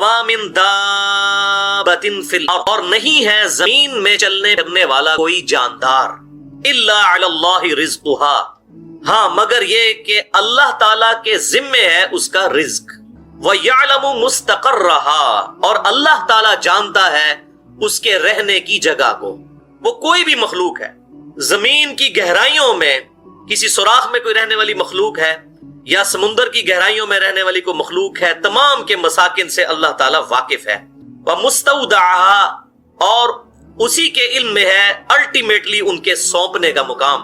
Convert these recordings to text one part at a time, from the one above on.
وما من دابۃ فی الارض، اور نہیں ہے زمین میں چلنے پھرنے والا کوئی جاندار، الا علی اللہ رزقها، ہاں مگر یہ کہ اللہ تعالیٰ کے ذمے ہے اس کا رزق، وَيَعْلَمُ مُسْتَقَرَّهَا، اور اللہ تعالیٰ جانتا ہے اس کے رہنے کی جگہ کو۔ وہ کوئی بھی مخلوق ہے، زمین کی گہرائیوں میں کسی سوراخ میں کوئی رہنے والی مخلوق ہے یا سمندر کی گہرائیوں میں رہنے والی کوئی مخلوق ہے، تمام کے مساکن سے اللہ تعالیٰ واقف ہے۔ وَمُسْتَوْدَعَهَا، اور اسی کے علم میں ہے الٹیمیٹلی ان کے سونپنے کا مقام،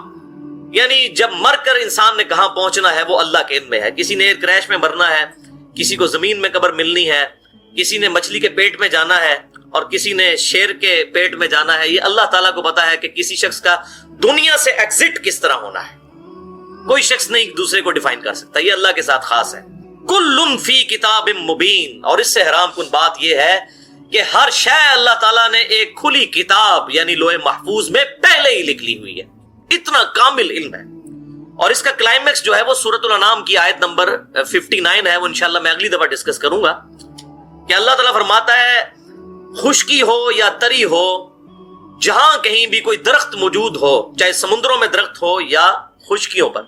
یعنی جب مر کر انسان نے کہاں پہنچنا ہے وہ اللہ کے علم میں ہے۔ کسی نے ایئر کریش میں مرنا ہے، کسی کو زمین میں قبر ملنی ہے، کسی نے مچھلی کے پیٹ میں جانا ہے اور کسی نے شیر کے پیٹ میں جانا ہے۔ یہ اللہ تعالیٰ کو پتا ہے کہ کسی شخص کا دنیا سے ایگزٹ کس طرح ہونا ہے، کوئی شخص نہیں دوسرے کو ڈیفائن کر سکتا، یہ اللہ کے ساتھ خاص ہے۔ کل فی کتاب مبین، اور اس سے حیران کن بات یہ ہے کہ ہر شے اللہ تعالیٰ نے ایک کھلی کتاب یعنی لوح محفوظ میں پہلے ہی لکھ لی ہوئی ہے، اتنا کامل علم ہے۔ اور اس کا کلائمیکس جو ہے وہ سورۃ الانعام کی آیت نمبر 59 ہے، وہ انشاءاللہ میں اگلی دفعہ ڈسکس کروں گا، کہ اللہ تعالیٰ فرماتا ہے خشکی ہو یا تری ہو، جہاں کہیں بھی کوئی درخت موجود ہو، چاہے سمندروں میں درخت ہو یا خشکیوں پر،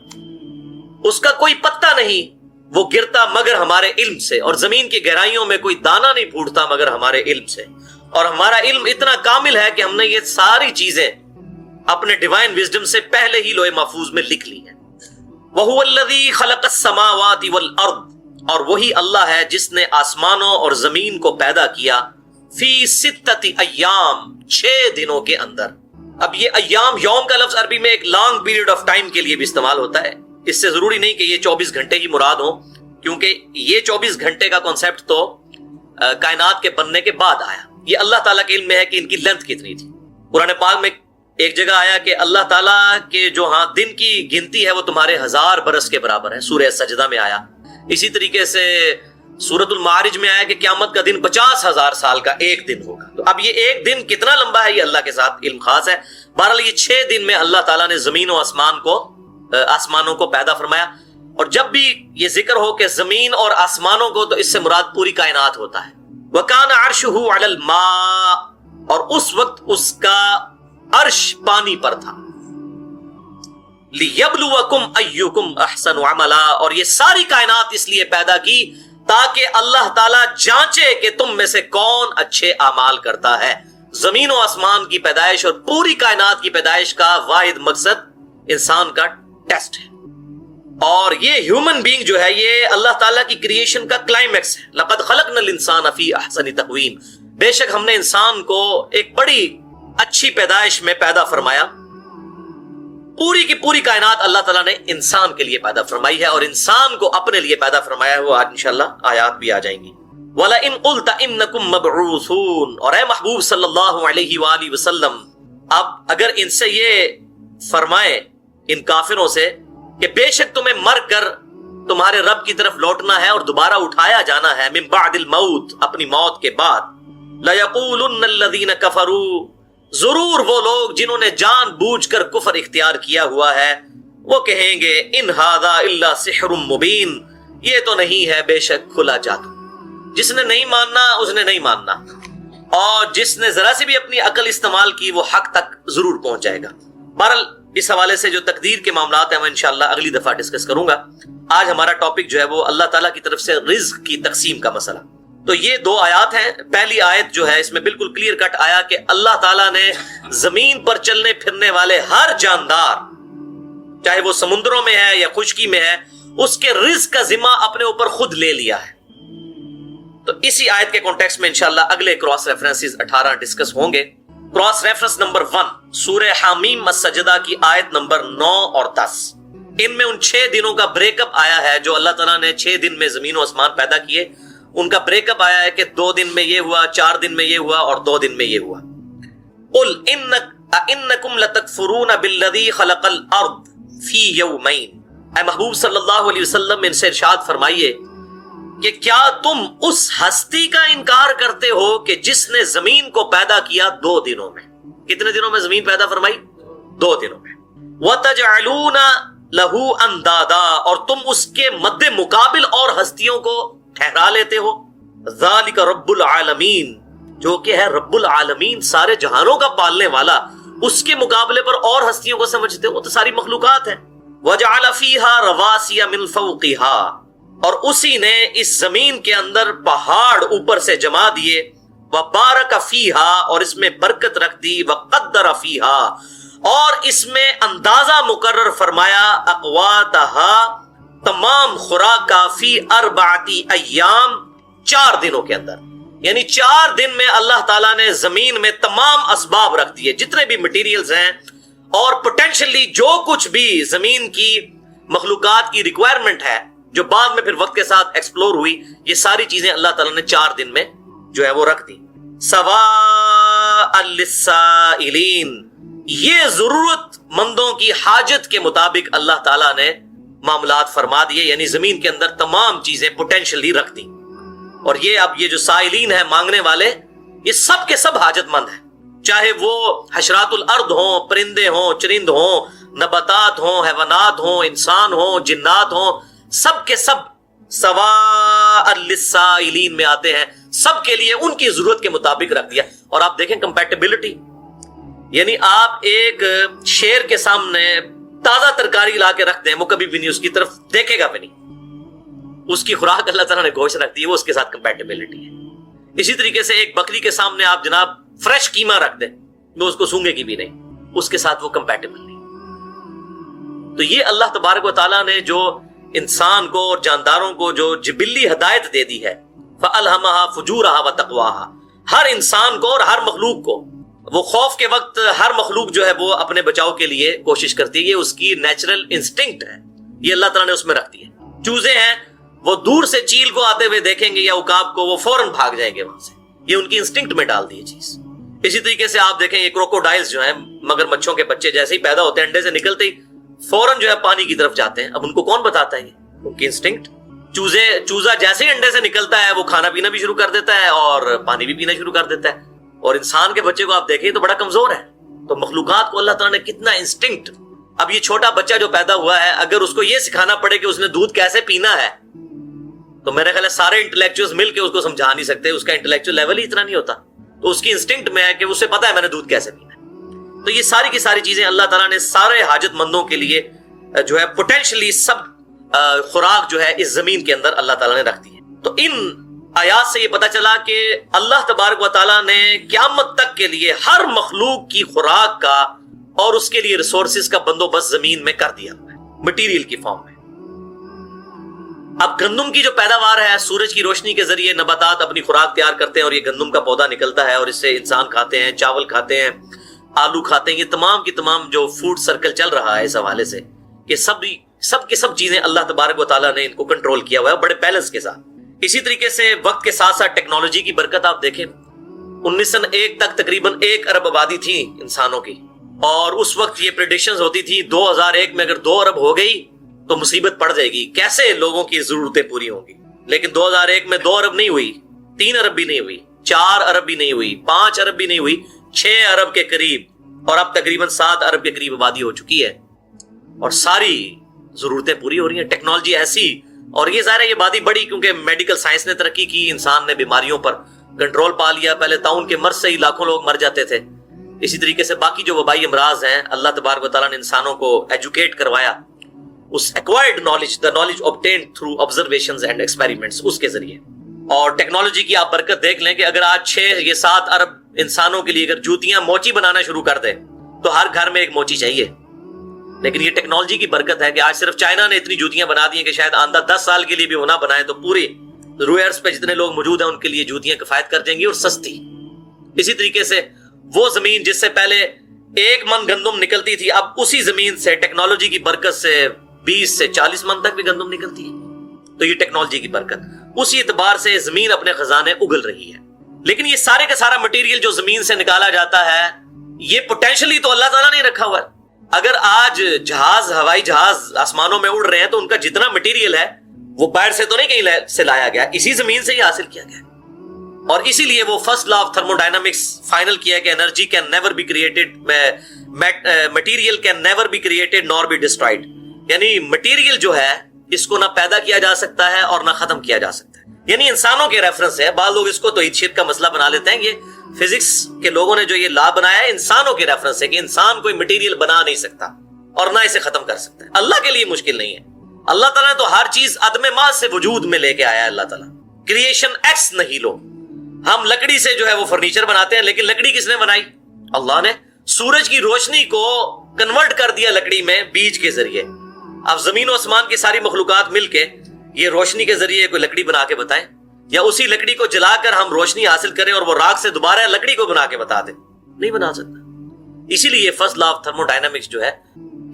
اس کا کوئی پتا نہیں وہ گرتا مگر ہمارے علم سے، اور زمین کی گہرائیوں میں کوئی دانہ نہیں پھوٹتا مگر ہمارے علم سے، اور ہمارا علم اتنا کامل ہے کہ ہم نے یہ ساری چیزیں اپنے ڈیوائن وزڈم سے پہلے ہی لوح محفوظ میں لکھ لی ہیں۔ وَهُوَ الَّذِي خَلَقَ السَّمَاوَاتِ وَالْأَرْضِ، اور وہی اللہ ہے جس نے آسمانوں اور زمین کو پیدا کیا، فی ستۃ ایام، 6 دنوں کے اندر۔ اب یہ ایام، یوم کا لفظ عربی میں ایک لانگ پیریڈ آف ٹائم کے لیے بھی استعمال ہوتا ہے، اس سے ضروری نہیں کہ یہ 24 گھنٹے ہی مراد ہوں، کیونکہ یہ 24 گھنٹے کا کانسیپٹ تو کائنات کے بننے کے بعد آیا۔ یہ اللہ تعالیٰ کے علم میں ہے کہ ان کی لینتھ کتنی تھی۔ قرآن پاک میں ایک جگہ آیا کہ اللہ تعالیٰ کے جو دن کی گنتی ہے وہ تمہارے 1000 برس کے برابر ہے، سورہ سجدہ میں آیا۔ اسی طریقے سے سورۃ المعارج میں آیا کہ قیامت کا دن 50,000 سال کا ایک دن ہوگا۔ تو اب یہ ایک دن کتنا لمبا ہے یہ اللہ کے ساتھ علم خاص ہے۔ بہرحال یہ 6 دن میں اللہ تعالیٰ نے زمین و آسمانوں کو پیدا فرمایا، اور جب بھی یہ ذکر ہو کہ زمین اور آسمانوں کو، تو اس سے مراد پوری کائنات ہوتا ہے۔ وَكَانَ عَرْشُهُ عَلَى الْمَاءِ، اور اس وقت اس کا عرش پانی پر تھا۔ لِيَبْلُوَكُمْ أَيُّكُمْ أَحْسَنُ عَمَلًا، اور یہ ساری کائنات اس لیے پیدا کی تاکہ اللہ تعالیٰ جانچے کہ تم میں سے کون اچھے اعمال کرتا ہے۔ زمین و آسمان کی پیدائش اور پوری کائنات کی پیدائش کا واحد مقصد انسان کا ٹیسٹ ہے، اور یہ ہیومن بینگ جو ہے یہ اللہ تعالیٰ کی کریشن کا کلائمیکس ہے۔ لَقَدْ خَلَقْنَا الْإِنسَانَ فِي أَحْسَنِ تَقْوِيمٍ، بے شک ہم نے انسان کو ایک بڑی اچھی پیدائش میں پیدا فرمایا۔ پوری کی پوری کائنات اللہ تعالیٰ نے انسان کے لیے پیدا فرمائی ہے، اور انسان کو اپنے لیے پیدا فرمایا ہے۔ وہ آج انشاءاللہ آیات بھی آ جائیں گی۔ وَلَئِنْ قُلْتَ إِنَّكُمْ مَبْعُوثُونَ، اور اے محبوب صلی اللہ علیہ وآلہ وسلم، اب اگر ان سے یہ فرمائے، ان کافروں سے، کہ بے شک تمہیں مر کر تمہارے رب کی طرف لوٹنا ہے اور دوبارہ اٹھایا جانا ہے، من بعد الموت، اپنی موت کے بعد، لَيَقُولُنَّ الَّذِينَ كَفَرُوا، ضرور وہ لوگ جنہوں نے جان بوجھ کر کفر اختیار کیا ہوا ہے وہ کہیں گے ان ھذا الا سحر مبین، یہ تو نہیں ہے بے شک کھلا جادو۔ جس نے نہیں ماننا اس نے نہیں ماننا، اور جس نے ذرا سی بھی اپنی عقل استعمال کی وہ حق تک ضرور پہنچ جائے گا۔ بہرحال اس حوالے سے جو تقدیر کے معاملات ہیں وہ انشاءاللہ اگلی دفعہ ڈسکس کروں گا۔ آج ہمارا ٹاپک جو ہے وہ اللہ تعالیٰ کی طرف سے رزق کی تقسیم کا مسئلہ۔ تو یہ 2 آیات ہیں۔ پہلی آیت جو ہے اس میں بالکل کلیئر کٹ آیا کہ اللہ تعالیٰ نے زمین پر چلنے پھرنے والے ہر جاندار، چاہے وہ سمندروں میں ہے یا خشکی میں ہے، اس کے رزق کا ذمہ اپنے اوپر خود لے لیا ہے۔ تو اسی آیت کے کانٹیکسٹ میں انشاءاللہ اگلے کراس ریفرنسز 18 ڈسکس ہوں گے۔ کراس ریفرنس نمبر 1 سورہ حامیم السجدہ کی آیت نمبر 9 اور 10، ان میں ان 6 دنوں کا بریک اپ آیا ہے جو اللہ تعالیٰ نے 6 دن میں زمین و آسمان پیدا کیے۔ ان کا بریک اپ آیا ہے کہ 2 دن میں یہ ہوا، 4 دن میں یہ ہوا اور 2 دن میں یہ ہوا۔ قل انکم لتکفرون بالذی خلق الارض فی یومین، اے محبوب صلی اللہ علیہ وسلم ان سے ارشاد فرمائیے کہ کیا تم اس ہستی کا انکار کرتے ہو کہ جس نے زمین کو پیدا کیا 2 دنوں میں۔ کتنے دنوں میں زمین پیدا فرمائی؟ 2 دنوں میں۔ وَتَجْعَلُونَ لَهُ أَنْدَادًا، اور تم اس کے مد مقابل اور ہستیوں کو ٹھہرا لیتے ہو۔ ذالک رب العالمین، جو کہ ہے رب العالمین، سارے جہانوں کا پالنے والا، اس کے مقابلے پر اور ہستیوں کو سمجھتے ہو؟ وہ تو ساری مخلوقات ہیں۔ وجعل فیہا رواسی من فوقہا، اور اسی نے اس زمین کے اندر پہاڑ اوپر سے جما دیے، وبارک فیہا، اور اس میں برکت رکھ دی، وقدر فیہا، اور اس میں اندازہ مقرر فرمایا، اقواتہا، تمام خوراک کا، فی اربعتی ایام، 4 دنوں کے اندر، یعنی 4 دن میں اللہ تعالیٰ نے زمین میں تمام اسباب رکھ دیے، جتنے بھی مٹیریلز ہیں اور پوٹینشلی جو کچھ بھی زمین کی مخلوقات کی ریکوائرمنٹ ہے، جو بعد میں پھر وقت کے ساتھ ایکسپلور ہوئی، یہ ساری چیزیں اللہ تعالیٰ نے 4 دن میں جو ہے وہ رکھ دی۔ سواء للسائلین، یہ ضرورت مندوں کی حاجت کے مطابق اللہ تعالیٰ نے معاملات فرما دیے، یعنی زمین کے اندر تمام چیزیں پوٹینشلی رکھ دی۔ اور یہ اب یہ جو سائلین ہیں، مانگنے والے، یہ سب کے سب حاجت مند ہیں، چاہے وہ حشرات الارض ہوں، پرندے ہوں، چرند ہوں، نباتات ہوں، حیوانات ہوں، انسان ہوں، جنات ہوں، سب کے سب سواء للسائلین میں آتے ہیں، سب کے لیے ان کی ضرورت کے مطابق رکھ دیا۔ اور آپ دیکھیں کمپیٹیبلٹی، یعنی آپ ایک شیر کے سامنے تازہ ترکاری لا کے رکھ دیں، وہ کبھی بھی نہیں اس کی طرف دیکھے گا بھی نہیں، اس کی خوراک اللہ تعالیٰ نے گوشت رکھ دی ہے، وہ اس کے ساتھ کمپیٹیبلٹی ہے۔ اسی طریقے سے ایک بکری کے سامنے آپ جناب فریش قیمہ رکھ دیں، وہ اس کو سونگے کی بھی نہیں، اس کے ساتھ وہ کمپیٹیبل نہیں۔ تو یہ اللہ تبارک و تعالیٰ نے جو انسان کو اور جانداروں کو جو جبلی ہدایت دے دی ہے، فَأَلْهَمَهَا فُجُورَهَا وَتَقْوَاهَا، ہر انسان کو اور ہر مخلوق کو، وہ خوف کے وقت ہر مخلوق جو ہے وہ اپنے بچاؤ کے لیے کوشش کرتی ہے، یہ اس کی نیچرل انسٹنکٹ ہے، یہ اللہ تعالیٰ نے اس میں رکھ دی ہے۔ چوزے ہیں، وہ دور سے چیل کو آتے ہوئے دیکھیں گے یا عقاب کو، وہ فوراً بھاگ جائیں گے وہاں سے، یہ ان کی انسٹنکٹ میں ڈال دی ہے چیز۔ اسی طریقے سے آپ دیکھیں یہ کروکوڈائلز جو ہیں، مگر مچھوں کے بچے جیسے ہی پیدا ہوتے ہیں، انڈے سے نکلتے ہی فوراً جو ہے پانی کی طرف جاتے ہیں۔ اب ان کو کون بتاتا ہے؟ یہ ان کی انسٹنکٹ۔ چوزا جیسے ہی انڈے سے نکلتا ہے وہ کھانا پینا بھی شروع کر دیتا ہے اور پانی بھی پینا شروع کر دیتا ہے، اور انسان کے بچے کو آپ دیکھیں تو بڑا کمزور ہے۔ تو مخلوقات کو اللہ تعالیٰ نے کتنا انسٹنکٹ۔ اب یہ چھوٹا بچہ جو پیدا ہوا ہے، اگر اس کو یہ سکھانا پڑے کہ اس نے دودھ کیسے پینا ہے، تو میرے خیال ہے سارے انٹلیکچوئلز مل کے اس کو سمجھا نہیں سکتے، اس کا انٹلیکچوئل لیول ہی اتنا نہیں ہوتا۔ تو اس کی انسٹنکٹ میں ہے کہ اسے پتا ہے میں نے دودھ کیسے پینا ہے۔ تو یہ ساری کی ساری چیزیں اللہ تعالیٰ نے سارے حاجت مندوں کے لیے جو ہے پوٹینشلی سب خوراک جو ہے اس زمین کے اندر اللہ تعالیٰ نے رکھ دی ہے۔ تو ان آیات سے یہ پتا چلا کہ اللہ تبارک و تعالیٰ نے قیامت تک کے لیے ہر مخلوق کی خوراک کا اور اس کے لیے ریسورسز کا بندوبست زمین میں کر دیا ہوا ہے، مٹیریل کی فارم میں۔ اب گندم کی جو پیداوار ہے، سورج کی روشنی کے ذریعے نباتات اپنی خوراک تیار کرتے ہیں، اور یہ گندم کا پودا نکلتا ہے، اور اس سے انسان کھاتے ہیں، چاول کھاتے ہیں، آلو کھاتے ہیں۔ یہ تمام کی تمام جو فوڈ سرکل چل رہا ہے اس حوالے سے کہ سب کی سب چیزیں اللہ تبارک و تعالیٰ نے ان کو کنٹرول کیا ہوا ہے بڑے بیلنس کے ساتھ۔ اسی طریقے سے وقت کے ساتھ ساتھ ٹیکنالوجی کی برکت آپ دیکھیں، 1901 تک تقریباً 1 ارب آبادی تھی انسانوں کی، اور اس وقت یہ پریڈکشنز ہوتی تھی 2001 میں اگر 2 ارب ہو گئی تو مصیبت پڑ جائے گی، کیسے لوگوں کی ضرورتیں پوری ہوں گی۔ لیکن 2001 میں 2 ارب نہیں ہوئی، 3 ارب بھی نہیں ہوئی، 4 ارب بھی نہیں ہوئی، 5 ارب بھی نہیں ہوئی، 6 ارب کے قریب، اور اب تقریباً 7 ارب کے قریب آبادی ہو چکی ہے، اور ساری ضرورتیں پوری ہو رہی ہیں۔ ٹیکنالوجی ایسی، اور یہ ظاہر ہے یہ آبادی بڑی کیونکہ میڈیکل سائنس نے ترقی کی، انسان نے بیماریوں پر کنٹرول پا لیا۔ پہلے طاعون کے مرض سے ہی لاکھوں لوگ مر جاتے تھے۔ اسی طریقے سے باقی جو وبائی امراض ہیں، اللہ تبارک و تعالیٰ نے انسانوں کو ایجوکیٹ کروایا، اس acquired knowledge, the knowledge obtained through observations and experiments، اس کے ذریعے۔ اور ٹیکنالوجی کی آپ برکت دیکھ لیں کہ اگر آج 6 یا 7 ارب انسانوں کے لیے اگر جوتیاں موچی بنانا شروع کر دیں تو ہر گھر میں ایک موچی چاہیے۔ لیکن یہ ٹیکنالوجی کی برکت ہے کہ آج صرف چائنا نے اتنی جوتیاں بنا دی ہیں کہ شاید آئندہ 10 سال کے لیے بھی وہ نہ بنائیں تو پوری روئے ارض پہ جتنے لوگ موجود ہیں ان کے لیے جوتیاں کفایت کر جائیں گی، اور سستی۔ اسی طریقے سے وہ زمین جس سے پہلے 1 من گندم نکلتی تھی، اب اسی زمین سے ٹیکنالوجی کی برکت سے 20 سے 40 من تک بھی گندم نکلتی ہے۔ تو یہ ٹیکنالوجی کی برکت، اسی اعتبار سے زمین اپنے خزانے اگل رہی ہے۔ لیکن یہ سارے کا سارا مٹیریل جو زمین سے نکالا جاتا ہے، یہ پوٹینشلی تو اللہ تعالیٰ نے رکھا ہوا ہے۔ اگر آج جہاز، ہوائی جہاز آسمانوں میں اڑ رہے ہیں تو ان کا جتنا مٹیریل ہے وہ باہر سے تو نہیں کہیں سے لایا گیا، اسی زمین سے ہی حاصل کیا گیا۔ اور اسی لیے وہ first law of thermodynamics final کیا ہے کہ energy can never be created, material can never be created nor be destroyed, یعنی مٹیریل جو ہے اس کو نہ پیدا کیا جا سکتا ہے اور نہ ختم کیا جا سکتا ہے. یعنی انسانوں کے ریفرنس ہے. بعض لوگ اس کو توحید شرک کا مسئلہ بنا لیتے ہیں. یہ فزکس کے لوگوں نے جو یہ لا بنایا ہے انسانوں کے ریفرنس ہے کہ انسان کوئی مٹیریل بنا نہیں سکتا اور نہ اسے ختم کر سکتا ہے. اللہ کے لیے مشکل نہیں ہے. اللہ تعالیٰ نے تو ہر چیز عدم ما سے وجود میں لے کے آیا ہے. اللہ تعالیٰ کریشن ایکس نہیں لو. ہم لکڑی سے جو ہے وہ فرنیچر بناتے ہیں, لیکن لکڑی کس نے بنائی؟ اللہ نے. سورج کی روشنی کو کنورٹ کر دیا لکڑی میں بیج کے ذریعے. اب زمین و آسمان کی ساری مخلوقات مل کے یہ روشنی کے ذریعے کوئی لکڑی بنا کے بتائیں, یا اسی لکڑی کو جلا کر ہم روشنی حاصل کریں اور وہ راک سے دوبارہ لکڑی کو بنا کے بتا دیں؟ نہیں بنا سکتا. اسی لیے first law of thermo dynamics جو ہے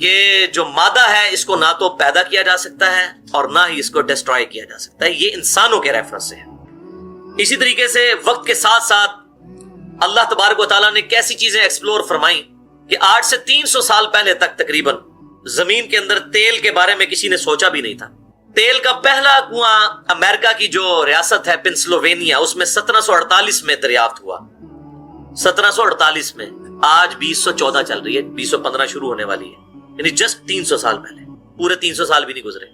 کہ جو مادہ ہے اس کو نہ تو پیدا کیا جا سکتا ہے اور نہ ہی اس کو ڈسٹرائے کیا جا سکتا ہے. یہ انسانوں کے ریفرنس سے ہے. اسی طریقے سے وقت کے ساتھ ساتھ اللہ تبارک و تعالیٰ نے کیسی چیزیں ایکسپلور فرمائیں کہ 8 سے 300 سال پہلے تک تقریباً زمین کے اندر تیل کے بارے میں کسی نے سوچا بھی نہیں تھا. تیل کا پہلا کنواں امریکہ کی جو ریاست ہے پنسلوینیا, اس میں 1748 میں دریافت ہوا. 1748 میں. آج 2014 چل رہی ہے, 2015 شروع ہونے والی ہے. یعنی جسٹ 300 سال پہلے, پورے 300 سال بھی نہیں گزرے.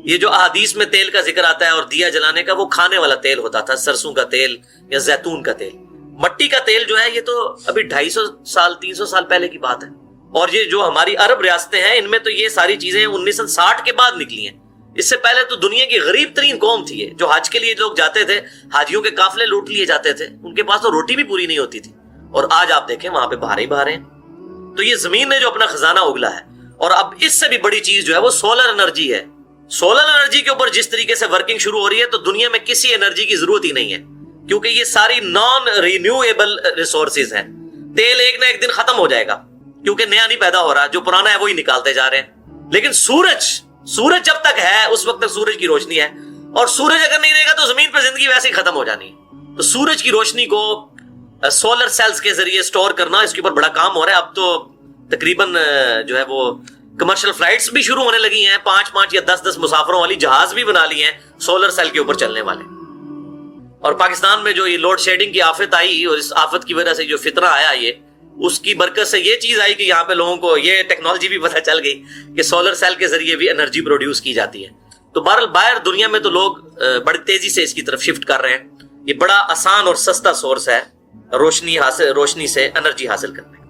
یہ جو احادیث میں تیل کا ذکر آتا ہے اور دیا جلانے کا, وہ کھانے والا تیل ہوتا تھا, سرسوں کا تیل یا زیتون کا تیل. مٹی کا تیل جو ہے یہ تو ابھی 250 سال 300 سال پہلے کی بات ہے. اور یہ جو ہماری عرب ریاستیں ہیں ان میں تو یہ ساری چیزیں 1960 کے بعد نکلی ہیں. اس سے پہلے تو دنیا کی غریب ترین قوم تھی یہ. جو حج کے لیے لوگ جاتے تھے, حاجیوں کے قافلے لوٹ لیے جاتے تھے, ان کے پاس تو روٹی بھی پوری نہیں ہوتی تھی. اور آج آپ دیکھیں وہاں پہ بہاریں ہی بہاریں ہیں. تو یہ زمین نے جو اپنا خزانہ اگلا ہے. اور اب اس سے بھی بڑی چیز جو ہے وہ سولر انرجی ہے. سولر انرجی کے اوپر جس طریقے سے ورکنگ شروع ہو رہی ہے تو دنیا میں کسی انرجی کی ضرورت ہی نہیں ہے, کیونکہ یہ ساری نان رینیویبل ریسورسز ہیں. تیل ایک نہ ایک دن ختم ہو جائے گا کیونکہ نیا نہیں پیدا ہو رہا, جو پرانا ہے وہی نکالتے جا رہے ہیں. لیکن سورج جب تک ہے اس وقت تک سورج کی روشنی ہے, اور سورج اگر نہیں رہے گا تو زمین پر زندگی ویسے ہی ختم ہو جانی ہے. تو سورج کی روشنی کو سولر سیلز کے ذریعے سٹور کرنا, اس کے اوپر بڑا کام ہو رہا ہے. اب تو تقریباً جو ہے وہ کمرشل فلائٹس بھی شروع ہونے لگی ہیں. 5 یا 10 مسافروں والی جہاز بھی بنا لی ہیں سولر سیل کے اوپر چلنے والے. اور پاکستان میں جو یہ لوڈ شیڈنگ کی آفت آئی, اور اس آفت کی وجہ سے جو فتنہ آیا, یہ اس کی برکت سے یہ چیز آئی کہ یہاں پہ لوگوں کو یہ ٹیکنالوجی بھی پتہ چل گئی کہ سولر سیل کے ذریعے بھی انرجی پروڈیوس کی جاتی ہے. تو بہرحال باہر دنیا میں تو لوگ بڑی تیزی سے اس کی طرف شفٹ کر رہے ہیں. یہ بڑا آسان اور سستا سورس ہے روشنی سے انرجی حاصل کرنے.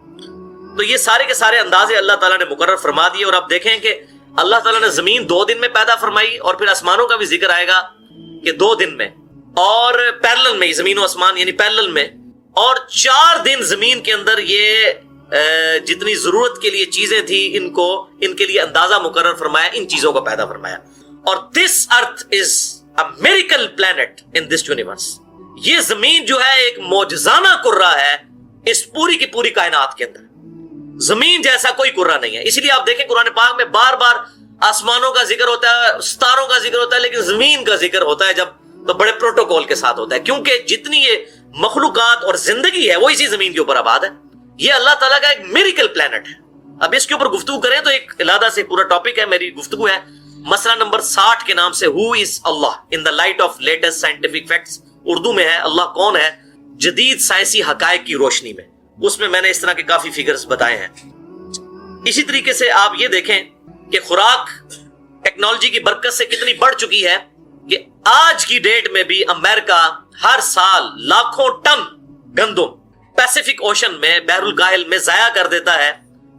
تو یہ سارے کے سارے اندازے اللہ تعالیٰ نے مقرر فرما دیے. اور آپ دیکھیں کہ اللہ تعالیٰ نے زمین 2 دن میں پیدا فرمائی, اور پھر آسمانوں کا بھی ذکر آئے گا کہ 2 دن میں, اور پیرلل میں زمین و آسمان یعنی پیرلل میں, اور 4 دن زمین کے اندر یہ جتنی ضرورت کے لیے چیزیں تھی ان کے لیے اندازہ مقرر فرمایا, ان چیزوں کو پیدا فرمایا. اور this earth is a miracle planet in this universe. یہ زمین جو ہے ایک معجزانہ کرہ ہے اس پوری کی پوری کائنات کے اندر. زمین جیسا کوئی کرہ نہیں ہے. اسی لیے آپ دیکھیں قرآن پاک میں بار بار آسمانوں کا ذکر ہوتا ہے, ستاروں کا ذکر ہوتا ہے, لیکن زمین کا ذکر ہوتا ہے جب تو بڑے پروٹوکول کے ساتھ ہوتا ہے, کیونکہ جتنی یہ مخلوقات اور زندگی ہے وہ اسی زمین کے اوپر آباد ہے. یہ اللہ تعالیٰ کا ایک میریکل پلانٹ ہے. اب اس کے اوپر گفتگو کریں تو ایک علیحدہ سے پورا ٹاپک ہے. میری گفتگو ہے مسئلہ نمبر 60 کے نام سے, who is Allah in the light of latest scientific facts. Urdu میں ہے اللہ کون ہے جدید سائنسی حقائق کی روشنی میں. اس میں نے اس طرح کے کافی فگرز بتائے ہیں. اسی طریقے سے آپ یہ دیکھیں کہ خوراک ٹیکنالوجی کی برکت سے کتنی بڑھ چکی ہے کہ آج کی ڈیٹ میں بھی امریکہ ہر سال لاکھوں ٹن گندم پیسیفک اوشن میں بحر الکاہل میں ضائع کر دیتا ہے.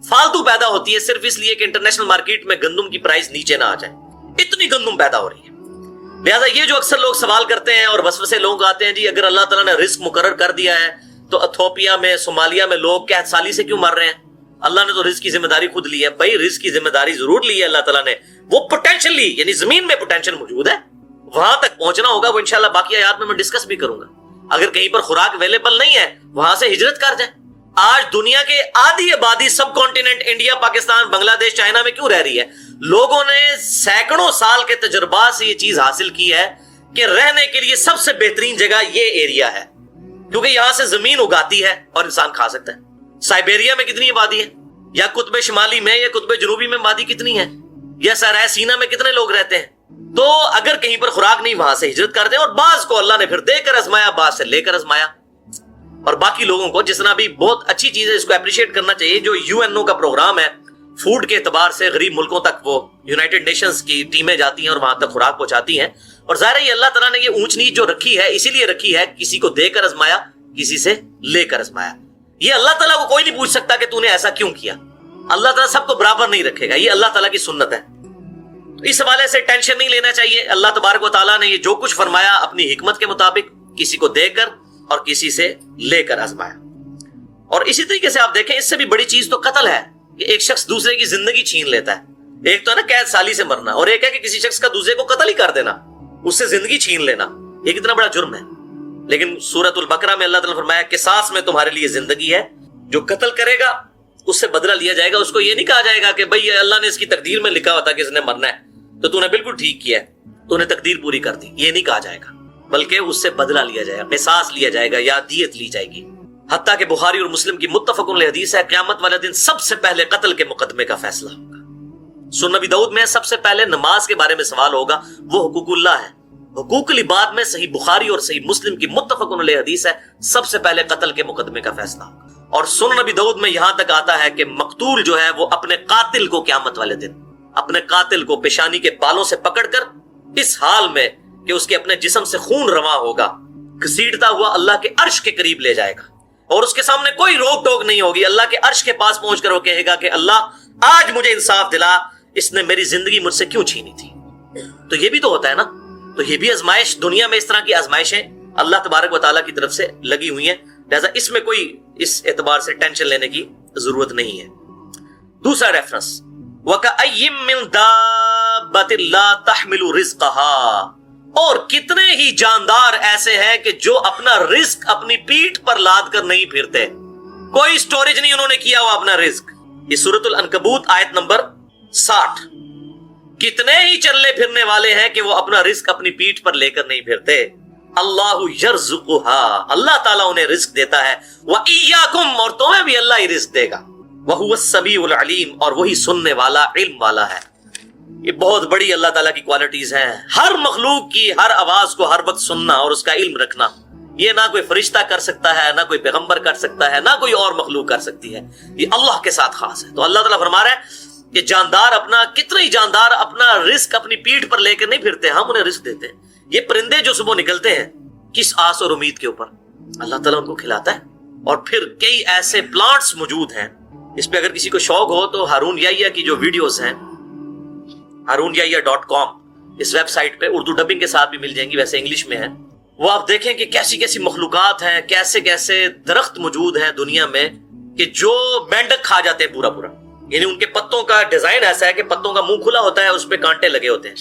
فالتو پیدا ہوتی ہے صرف اس لیے کہ انٹرنیشنل مارکیٹ میں گندم کی پرائس نیچے نہ آ جائے. اتنی گندم پیدا ہو رہی ہے. لہذا یہ جو اکثر لوگ سوال کرتے ہیں اور وسوسے لوگوں کو آتے ہیں, جی اگر اللہ تعالیٰ نے رزق مقرر کر دیا ہے تو ایتھوپیا میں صومالیہ میں لوگ قحط سالی سے کیوں مر رہے ہیں؟ اللہ نے تو رزق کی ذمہ داری خود لی ہے. بھائی رزق کی ذمہ داری ضرور لی ہے اللہ تعالیٰ نے, وہ پوٹینشلی یعنی زمین میں پوٹینشل موجود ہے, وہاں تک پہنچنا ہوگا. وہ انشاءاللہ باقی آیات میں ڈسکس بھی کروں گا. اگر کہیں پر خوراک اویلیبل نہیں ہے وہاں سے ہجرت کر جائیں. آج دنیا کے آدھی آبادی سب کانٹیننٹ انڈیا, پاکستان, بنگلہ دیش, چائنا میں کیوں رہ رہی ہے؟ لوگوں نے سینکڑوں سال کے تجربات سے یہ چیز حاصل کی ہے کہ رہنے کے لیے سب سے بہترین جگہ یہ ایریا ہے, کیونکہ یہاں سے زمین اگاتی ہے اور انسان کھا سکتا ہے. سائبیریا میں کتنی آبادی ہے, یا قطب شمالی میں یا قطب جنوبی میں آبادی کتنی ہے, یا صحرائے سینا میں کتنے لوگ رہتے ہیں. تو اگر کہیں پر خوراک نہیں وہاں سے ہجرت کر دیں. اور بعض کو اللہ نے پھر دے کر آزمایا, بعض سے لے کر آزمایا. اور باقی لوگوں کو جس طرح بھی بہت اچھی چیز ہے, اس کو اپریشیٹ کرنا چاہیے. جو UN کا پروگرام ہے فوڈ کے اعتبار سے غریب ملکوں تک وہ یونائٹڈ نیشنز کی ٹیمیں جاتی ہیں اور وہاں تک خوراک پہنچاتی ہیں. اور ظاہر ہے یہ اللہ تعالیٰ نے یہ اونچ نیچ جو رکھی ہے اسی لیے رکھی ہے, کسی کو دے کر آزمایا, کسی سے لے کر آزمایا. یہ اللہ تعالیٰ کو کوئی نہیں پوچھ سکتا کہ تو نے ایسا کیوں کیا. اللہ تعالیٰ سب کو برابر نہیں رکھے گا, یہ اللہ تعالیٰ کی سنت ہے. اس حوالے سے ٹینشن نہیں لینا چاہیے. اللہ تبارک و تعالیٰ نے یہ جو کچھ فرمایا اپنی حکمت کے مطابق کسی کو دے کر اور کسی سے لے کر آزمایا. اور اسی طریقے سے آپ دیکھیں اس سے بھی بڑی چیز تو قتل ہے کہ ایک شخص دوسرے کی زندگی چھین لیتا ہے. ایک تو ہے نا قید سالی سے مرنا, اور ایک ہے کہ کسی شخص کا دوسرے کو قتل ہی کر دینا, اس سے زندگی چھین لینا. یہ کتنا بڑا جرم ہے. لیکن سورۃ البقرہ میں اللہ تعالیٰ نے فرمایا قصاص میں تمہارے لیے زندگی ہے, جو قتل کرے گا اس سے بدلہ لیا جائے گا. اس کو یہ نہیں کہا جائے گا کہ بھئی اللہ نے اس کی تقدیر میں لکھا ہوا تھا کہ اس نے مرنا ہے تو تو نے بالکل ٹھیک کیا ہے, تو نے تقدیر پوری کر دی. یہ نہیں کہا جائے گا, بلکہ اس سے بدلہ لیا جائے گا, قصاص لیا جائے گا یا دیت لی جائے گی. حتیٰ کہ بخاری اور مسلم کی متفق علیہ حدیث ہے قیامت والے دن سب سے پہلے قتل کے مقدمے کا فیصلہ ہوگا. سنن نبی داؤد میں سب سے پہلے نماز کے بارے میں سوال ہوگا, وہ حقوق اللہ ہے. حقوق العباد میں صحیح بخاری اور صحیح مسلم کی متفق علیہ حدیث ہے سب سے پہلے قتل کے مقدمے کا فیصلہ ہوگا. اور سنن نبی داؤد میں یہاں تک آتا ہے کہ مقتول جو ہے وہ اپنے قاتل کو قیامت والے دن اپنے قاتل کو پیشانی کے بالوں سے پکڑ کر اس حال میں کہ اس کے اپنے جسم سے خون رواں ہوگا گھسیٹتا ہوا اللہ کے عرش کے قریب لے جائے گا, اور اس کے سامنے کوئی روک ٹوک نہیں ہوگی. اللہ کے عرش کے پاس پہنچ کر وہ کہے گا کہ اللہ آج مجھے انصاف دلا, اس نے میری زندگی مجھ سے کیوں چھینی تھی. تو یہ بھی تو ہوتا ہے نا, تو یہ بھی آزمائش, دنیا میں اس طرح کی آزمائشیں اللہ تبارک و تعالیٰ کی طرف سے لگی ہوئی ہیں. لہذا اس میں کوئی اس اعتبار سے ٹینشن لینے کی ضرورت نہیں ہے. دوسرا ریفرنس وَكَأَيِّن مِّن دَابَّةٍ لَّا تَحْمِلُ رِزْقَهَا, اور کتنے ہی جاندار ایسے ہیں کہ جو اپنا رزق اپنی پیٹھ پر لاد کر نہیں پھرتے, کوئی سٹوریج نہیں انہوں نے کیا ہوا اپنا رزق. یہ سورۃ العنکبوت آیت نمبر 60. کتنے ہی چلنے پھرنے والے ہیں کہ وہ اپنا رزق اپنی پیٹھ پر لے کر نہیں پھرتے. اللہ یرزقها, اللہ تعالیٰ انہیں رزق دیتا ہے. وَإِيَّاكُمْ, اور تمہیں بھی اللہ ہی رزق دے گا. وَهُوَ السَّمِيعُ الْعَلِيمُ, اور وہی سننے والا علم والا ہے. یہ بہت بڑی اللہ تعالیٰ کی کوالٹیز ہیں. ہر مخلوق کی ہر آواز کو ہر وقت سننا اور اس کا علم رکھنا, یہ نہ کوئی فرشتہ کر سکتا ہے, نہ کوئی پیغمبر کر سکتا ہے, نہ کوئی اور مخلوق کر سکتی ہے. یہ اللہ کے ساتھ خاص ہے. تو اللہ تعالیٰ فرما رہا ہے کہ جاندار اپنا, کتنے ہی جاندار اپنا رزق اپنی پیٹھ پر لے کر نہیں پھرتے, ہم انہیں رزق دیتے ہیں. یہ پرندے جو صبح نکلتے ہیں کس آس اور امید کے اوپر, اللہ تعالیٰ ان کو کھلاتا ہے. اور پھر کئی ایسے پلانٹس موجود ہیں, اس پہ اگر کسی کو شوق ہو تو ہارون یحییٰ کی جو ویڈیوز ہیں harunyahiya.com, اس ویب سائٹ پہ اردو ڈبنگ کے ساتھ بھی مل جائیں گی, ویسے انگلش میں ہے. وہ آپ دیکھیں کہ کیسی کیسی مخلوقات ہیں, کیسے کیسے درخت موجود ہیں دنیا میں کہ جو مینڈک کھا جاتے ہیں پورا پورا. یعنی ان کے پتوں کا ڈیزائن ایسا ہے کہ پتوں کا منہ کھلا ہوتا ہے, اس پہ کانٹے لگے ہوتے ہیں,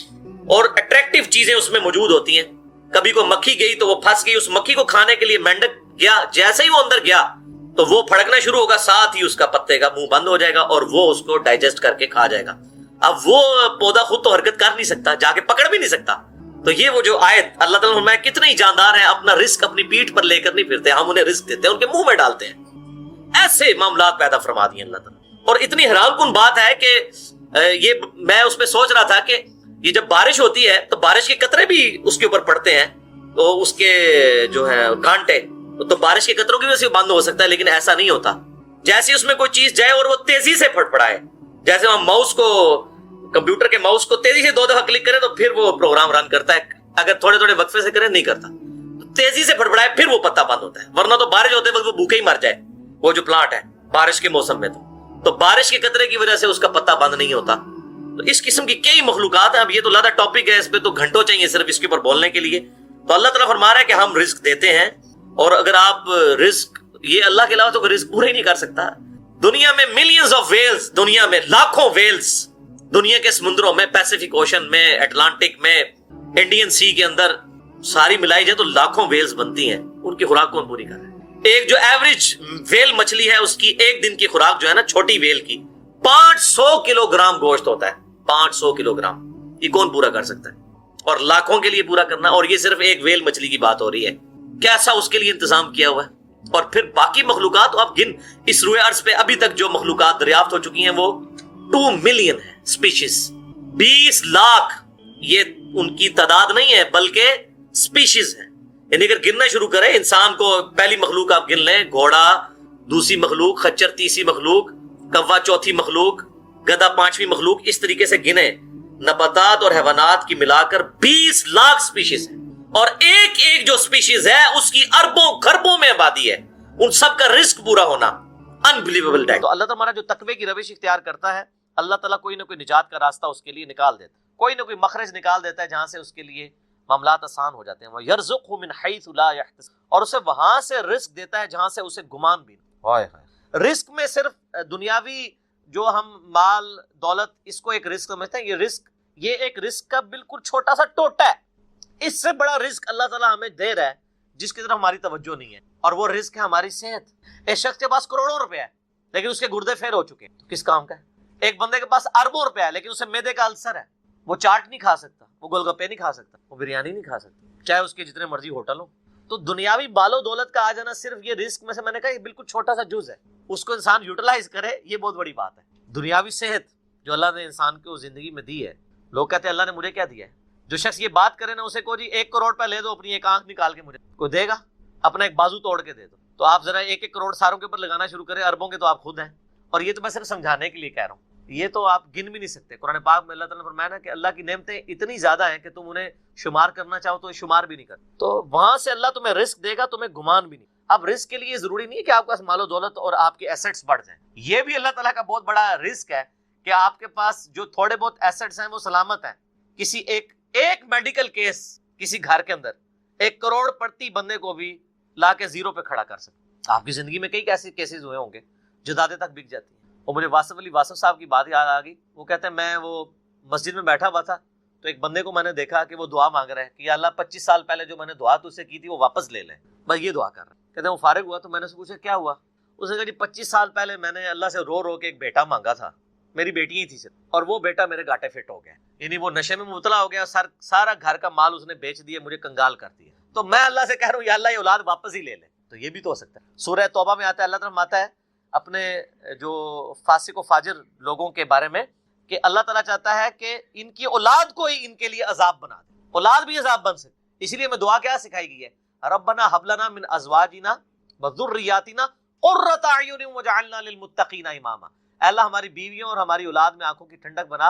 اور اٹریکٹیو چیزیں اس میں موجود ہوتی ہیں. کبھی کوئی مکھی گئی تو وہ پھنس گئی, اس مکھی کو کھانے کے لیے مینڈک گیا, جیسے ہی وہ اندر گیا تو وہ پھڑکنا شروع ہوگا, ساتھ ہی اس کا پتے کا منہ بند ہو جائے گا اور وہ اس کو ڈائجسٹ کر کے کھا جائے گا. اب وہ پودا خود تو حرکت کر نہیں سکتا, جا کے پکڑ بھی نہیں سکتا. تو یہ وہ جو آیت اللہ تعالیٰ نے کتنے ہی جاندار ہیں اپنا رزق اپنی پیٹھ پر لے کر نہیں پھرتے, ہم انہیں رزق دیتے ہیں, ان کے منہ میں ڈالتے ہیں. ایسے معاملات پیدا فرما دیے اللہ تعالیٰ. اور اتنی حیران کن بات ہے کہ یہ میں اس پہ سوچ رہا تھا کہ یہ جب بارش ہوتی ہے تو بارش کے قطرے بھی اس کے اوپر پڑتے ہیں, تو اس کے جو ہے کانٹے, تو بارش کے قطروں کی وجہ سے بند ہو سکتا ہے, لیکن ایسا نہیں ہوتا. جیسے اس میں کوئی چیز جائے اور وہ تیزی سے پھٹ پڑائے, جیسے ہم ماؤس کو, کمپیوٹر کے ماؤس کو تیزی سے 2 دفعہ کلک کریں تو پھر وہ پروگرام رن کرتا ہے, اگر تھوڑے تھوڑے وقفے سے کریں نہیں کرتا. تو تیزی سے پھٹ پڑائے پھر وہ پتا بند ہوتا ہے, ورنہ تو بارش ہوتے وقت وہ بھوکے ہی مر جائے وہ جو پلانٹ ہے بارش کے موسم میں. تو بارش کے قطرے کی وجہ سے اس کا پتا بند نہیں ہوتا. تو اس قسم کی کئی مخلوقات ہیں. اب یہ تو زیادہ ٹاپک ہے, اس پہ تو گھنٹوں چاہیے صرف اس کے اوپر بولنے کے لیے. تو اللہ تعالیٰ فرما رہا ہے کہ ہم رزق دیتے ہیں, اور اگر آپ رزق, یہ اللہ کے علاوہ تو رزق پورا ہی نہیں کر سکتا. دنیا میں ملینز آف ویلز, دنیا میں لاکھوں ویلز, دنیا کے سمندروں میں, پیسیفک اوشن میں, اٹلانٹک میں, انڈین سی کے اندر ساری ملائی جائے تو لاکھوں ویلز بنتی ہیں. ان کی خوراک کون پوری کر رہا ہے؟ ایک جو ایوریج ویل مچھلی ہے اس کی ایک دن کی خوراک جو ہے نا چھوٹی ویل کی 500 کلو گرام گوشت ہوتا ہے. 500 کلو گرام, یہ کون پورا کر سکتا ہے؟ اور لاکھوں کے لیے پورا کرنا, اور یہ صرف ایک ویل مچھلی کی بات ہو رہی ہے. کیسا اس کے لیے انتظام کیا ہوا ہے. اور پھر باقی مخلوقات آپ گن, اس روئے ارض پہ ابھی تک جو مخلوقات دریافت ہو چکی ہیں وہ 2 ملین ہے اسپیشیز. 20 لاکھ یہ ان کی تعداد نہیں ہے بلکہ اسپیشیز ہیں. یعنی اگر گننا شروع کریں, انسان کو پہلی مخلوق آپ گن لیں, گھوڑا دوسری مخلوق, خچر تیسری مخلوق, کوا چوتھی مخلوق, گدھا پانچویں مخلوق اس طریقے سے گنے، نباتات اور حیوانات کی ملا کر 20 لاکھ سپیشیز ہیں، اور ایک ایک جو سپیشیز ہے اس کی اربوں خربوں میں آبادی ہے، ان سب کا رزق پورا ہونا انبلیویبل ڈیٹ۔ تو اللہ تعالیٰ جو تقوی کی روش اختیار کرتا ہے، اللہ تعالیٰ کوئی نہ کوئی نجات کا راستہ اس کے لیے نکال دیتا ہے، کوئی نہ کوئی مخرج نکال دیتا ہے جہاں سے اس کے لیے معاملات آسان ہو جاتے ہیں۔ وَيَرْزُقْهُ مِنْ حَيْثُ لَا يَحْتَسِبُ، اور اسے وہاں سے رزق دیتا ہے جہاں سے اسے گمان بھی نہیں۔ رزق میں صرف دنیاوی جو ہم مال دولت اس کو ایک رزق سمجھتے ہیں، یہ ایک رزق کا بالکل چھوٹا سا ٹوٹا ہے۔ اس سے بڑا رزق اللہ تعالیٰ ہمیں دے رہا ہے جس کی طرف ہماری توجہ نہیں ہے، اور وہ رزق ہے ہماری صحت۔ ایک شخص کے پاس کروڑوں روپے ہے لیکن اس کے گردے فیل ہو چکے ہیں، تو کس کام کا ہے؟ ایک بندے کے پاس اربوں روپے ہے لیکن اسے معدے کا السر ہے، وہ چاٹ نہیں کھا سکتا، وہ گول گپے نہیں کھا سکتا، وہ بریانی نہیں کھا سکتا، چاہے اس کے جتنے مرضی ہوٹل ہوں۔ تو دنیاوی بال و دولت کا آ جانا صرف یہ رزق میں سے، میں نے کہا یہ بالکل چھوٹا سا جز ہے، اس کو انسان یوٹیلائز کرے، یہ بہت بڑی بات ہے۔ دنیاوی صحت جو اللہ نے انسان کو زندگی میں دی ہے، لوگ کہتے ہیں اللہ نے مجھے کیا دیا ہے؟ جو شخص یہ بات کرے نا اسے کو جی 1 کروڑ روپے لے دو، اپنی ایک آنکھ نکال کے مجھے کوئی دے گا؟ اپنا ایک بازو توڑ کے دے دو، تو آپ ذرا 1 کروڑ ساروں کے اوپر لگانا شروع کریں، اربوں کے تو آپ خود ہیں۔ اور یہ تو میں صرف سمجھانے کے لیے کہہ رہا ہوں، یہ تو آپ گن بھی نہیں سکتے۔ قرآن پاک میں اللہ تعالیٰ نے فرمایا نا کہ اللہ کی نعمتیں اتنی زیادہ ہیں کہ تم انہیں شمار کرنا چاہو تو شمار بھی نہیں کرتے، تو وہاں سے اللہ تمہیں رزق دے گا، تمہیں گمان بھی نہیں۔ اب رزق کے لیے ضروری نہیں ہے کہ آپ کے پاس مال و دولت اور آپ کے ایسٹس بڑھ جائیں، یہ بھی اللہ تعالیٰ کا بہت بڑا رزق ہے کہ آپ کے پاس جو تھوڑے بہت ایسٹس ہیں وہ سلامت ہیں۔ کسی ایک میڈیکل کیس کسی گھر کے اندر 1 کروڑ پرتی بندے کو بھی لا کے زیرو پہ کھڑا کر سکتے۔ آپ کی زندگی میں کئی ایسے کیسز ہوئے ہوں گے، جدادیں تک بک جاتی ہیں۔ اور مجھے واصف علی واصف صاحب کی بات یاد آ گئی، وہ کہتے ہیں میں وہ مسجد میں بیٹھا ہوا تھا تو ایک بندے کو میں نے دیکھا کہ وہ دعا مانگ رہا ہے کہ یا اللہ 25 سال پہلے جو میں نے دعا تجھ سے کی تھی وہ واپس لے لیں، بس یہ دعا کر رہا ہے۔ کہتے ہیں وہ فارغ ہوا تو میں نے اس سے پوچھا کیا ہوا؟ اس نے کہا جی 25 سال پہلے میں نے اللہ سے رو رو کے ایک بیٹا مانگا تھا، میری بیٹی ہی تھی صرف، اور وہ بیٹا میرے گاٹے فٹ ہو گیا، یعنی وہ نشے میں مبتلا ہو گیا، سارا گھر کا مال اس نے بیچ دیا، مجھے کنگال کر دیا، تو میں اللہ سے کہہ رہا ہوں یا اللہ یہ اولاد واپس ہی لے لے۔ تو یہ بھی تو ہو سکتا ہے۔ سورہ توبہ میں آتا ہے، اللہ تعالیٰ آتا ہے اپنے جو فاسق و فاجر لوگوں کے بارے میں کہ اللہ تعالیٰ چاہتا ہے کہ ان کی اولاد کو ہی ان کے لیے عذاب بنا دے، اولاد بھی عذاب بن سکے۔ اسی لیے میں دعا کیا سکھائی گئی ہے، ربنا هب لنا من ازواجنا وذرياتنا قرۃ اعین واجعلنا للمتقین اماما۔ اے اللہ ہماری بیویوں اور ہماری اولاد میں آنکھوں کی ٹھنڈک بنا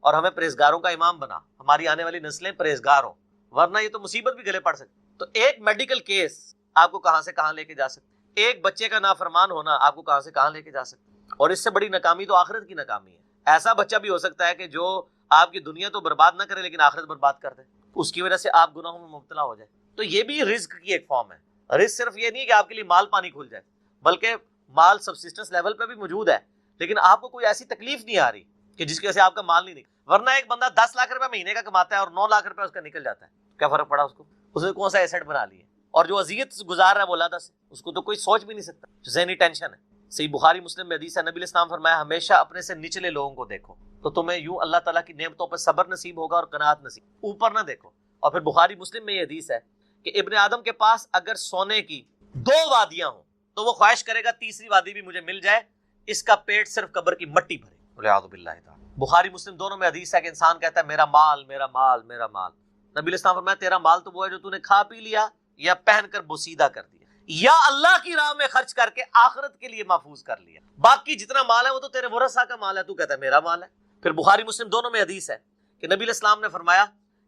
اور ہمیں پرہیزگاروں کا امام بنا، ہماری آنے والی نسلیں پرہیزگار ہوں، ورنہ یہ تو مصیبت بھی گلے پڑ سکتی۔ تو ایک میڈیکل کیس آپ کو کہاں سے کہاں لے کے جا سکتے، ایک بچے کا نافرمان ہونا آپ کو کہاں سے کہاں لے کے جا سکتے، اور اس سے بڑی ناکامی تو آخرت کی ناکامی ہے۔ ایسا بچہ بھی ہو سکتا ہے کہ جو آپ کی دنیا تو برباد نہ کرے لیکن آخرت برباد کر دے، اس کی وجہ سے آپ گناہوں میں مبتلا ہو جائے۔ تو یہ بھی رزق کی ایک فارم ہے۔ رزق صرف یہ نہیں کہ آپ کے لیے مال پانی کھل جائے، بلکہ مال سبسسٹنس لیول پہ بھی موجود ہے، لیکن آپ کو کوئی ایسی تکلیف نہیں آ رہی کہ جس کی وجہ سے آپ کا مال نہیں نکل۔ ورنہ ایک بندہ 10 لاکھ روپے مہینے کا کماتا ہے اور 9 لاکھ روپے اس کا نکل جاتا ہے، کیا فرق پڑا اس کو؟ اس نے کون سا ایسٹ بنا لیا؟ اور جو اذیت گزار رہا ہے ولاده سے، اس کو تو کوئی سوچ بھی نہیں سکتا، ذہنی ٹینشن ہے۔ صحیح بخاری مسلم میں حدیث ہے، نبی علیہ السلام فرمایا ہمیشہ اپنے سے نچلے لوگوں کو دیکھو تو تمہیں یوں اللہ تعالیٰ کی نعمتوں پر صبر نصیب ہوگا اور قناعت نصیب، اوپر نہ دیکھو۔ اور پھر بخاری مسلم میں یہ حدیث ہے کہ ابن آدم کے پاس اگر سونے کی 2 وادیاں ہوں تو وہ خواہش کرے گا تیسری وادی بھی مجھے مل جائے، اس کا پیٹ صرف قبر کی مٹی بھرے، والعیاذ باللہ تعالی۔ بخاری مسلم دونوں میں حدیث ہے کہ انسان کہتا ہے میرا مال میرا مال میرا مال، نبی علیہ السلام فرمایا تیرا مال تو وہ ہے جو تو نے کھا پی لیا یا پہن کر بوسیدہ کر دیا یا اللہ کی راہ میں خرچ کر کے آخرت کے لیے محفوظ کر لیا، باقی جتنا مال ہے وہ تو تیرے ورثہ کا مال ہے، تو کہتا ہے میرا مال ہے۔ پھر بخاری مسلم دونوں میں حدیث ہے کہ نبی علیہ السلام نے فرمایا